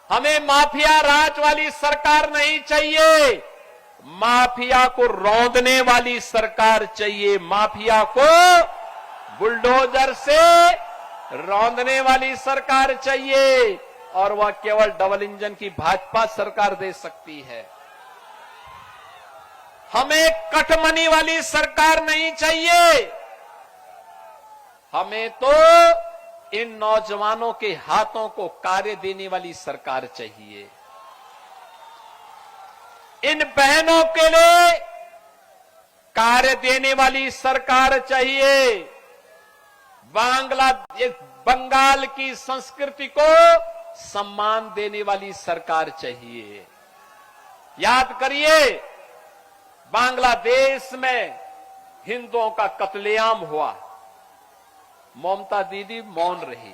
हमें माफिया राज वाली सरकार नहीं चाहिए, माफिया को रौंदने वाली सरकार चाहिए। माफिया को बुलडोजर से रौंदने वाली सरकार चाहिए, और वह केवल डबल इंजन की भाजपा सरकार दे सकती है। हमें कटमनी वाली सरकार नहीं चाहिए, हमें तो इन नौजवानों के हाथों को कार्य देने वाली सरकार चाहिए। इन बहनों के लिए कार्य देने वाली सरकार चाहिए। बंगाल की संस्कृति को सम्मान देने वाली सरकार चाहिए। याद करिए, बांग्लादेश में हिंदुओं का कत्लेआम हुआ, ममता दीदी मौन रही।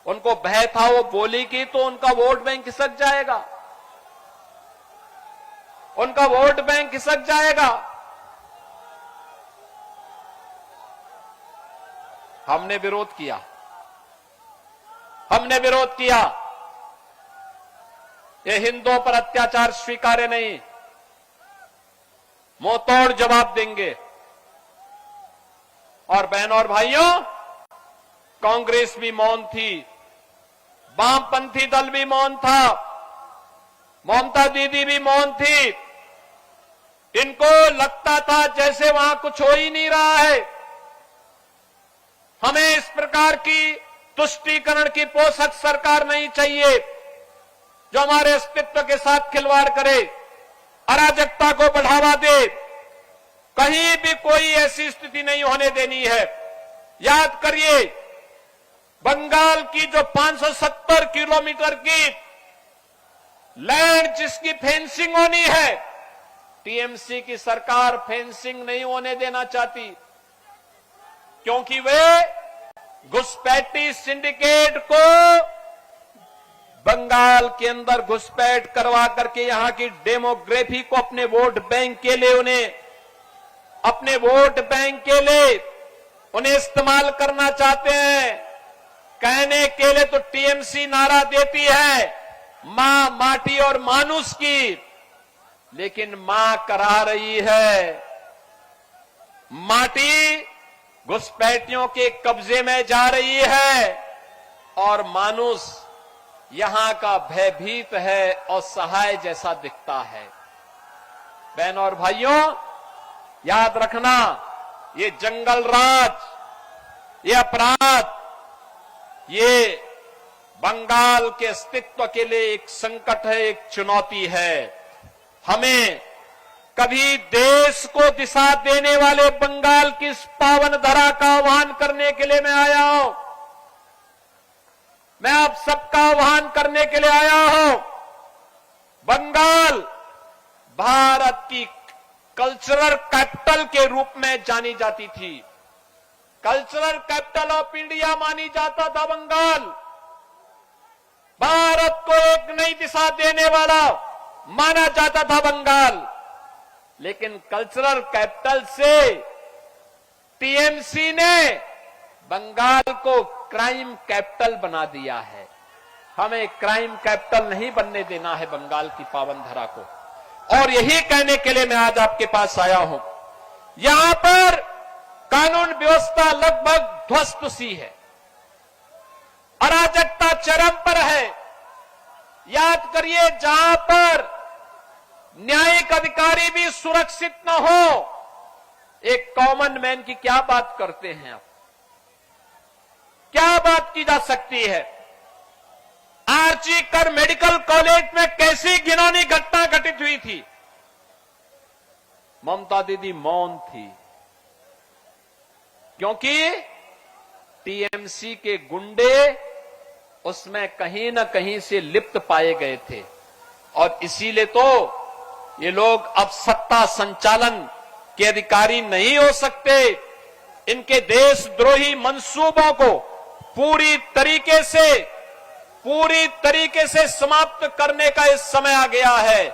उनको भय था, वो बोली कि तो उनका वोट बैंक खिसक जाएगा, उनका वोट बैंक खिसक जाएगा। हमने विरोध किया, हमने विरोध किया। ये हिंदुओं पर अत्याचार स्वीकार्य नहीं, मुंहतोड़ जवाब देंगे। और बहनों और भाइयों, कांग्रेस भी मौन थी, वामपंथी दल भी मौन था, ममता दीदी भी मौन थी। इनको लगता था जैसे वहां कुछ हो ही नहीं रहा है। हमें इस प्रकार की तुष्टीकरण की पोषक सरकार नहीं चाहिए जो हमारे अस्तित्व के साथ खिलवाड़ करे, अराजकता को बढ़ावा दे। कहीं भी कोई ऐसी स्थिति नहीं होने देनी है। याद करिए, बंगाल की जो 570 किलोमीटर की लैंड जिसकी फेंसिंग होनी है, टीएमसी की सरकार फेंसिंग नहीं होने देना चाहती, क्योंकि वे घुसपैठी सिंडिकेट को बंगाल के अंदर घुसपैठ करवा करके यहां की डेमोग्राफी को अपने वोट बैंक के लिए उन्हें इस्तेमाल करना चाहते हैं। कहने के लिए तो टीएमसी नारा देती है मां माटी और मानुष की, लेकिन मां करा रही है। माटी घुसपैठियों के कब्जे में जा रही है और मानुष यहां का भयभीत है और सहाय जैसा दिखता है। बहनों और भाइयों, याद रखना, ये जंगल राज, ये अपराध, ये बंगाल के अस्तित्व के लिए एक संकट है, एक चुनौती है। हमें कभी देश को दिशा देने वाले बंगाल की इस पावन धरा का आह्वान करने के लिए मैं आया हूं। मैं आप सबका आह्वान करने के लिए आया हूं। बंगाल भारत की कल्चरल कैपिटल के रूप में जानी जाती थी। कल्चरल कैपिटल ऑफ इंडिया मानी जाता था बंगाल। भारत को एक नई दिशा देने वाला माना जाता था बंगाल। लेकिन कल्चरल कैपिटल से टीएमसी ने बंगाल को क्राइम कैपिटल बना दिया है। हमें क्राइम कैपिटल नहीं बनने देना है बंगाल की पावन धरा को। और यही कहने के लिए मैं आज आपके पास आया हूं। यहां पर कानून व्यवस्था लगभग ध्वस्त सी है, अराजकता चरम पर है। याद करिए, जहां पर न्यायिक अधिकारी भी सुरक्षित न हो, एक कॉमन मैन की क्या बात करते हैं आप? क्या बात की जा सकती है? आरजी कर मेडिकल कॉलेज में कैसी घिनौनी घटना घटित हुई थी, ममता दीदी मौन थी, क्योंकि टीएमसी के गुंडे उसमें कहीं न कहीं से लिप्त पाए गए थे। और इसीलिए तो ये लोग अब सत्ता संचालन के अधिकारी नहीं हो सकते। इनके देशद्रोही मंसूबों को पूरी तरीके से समाप्त करने का इस समय आ गया है।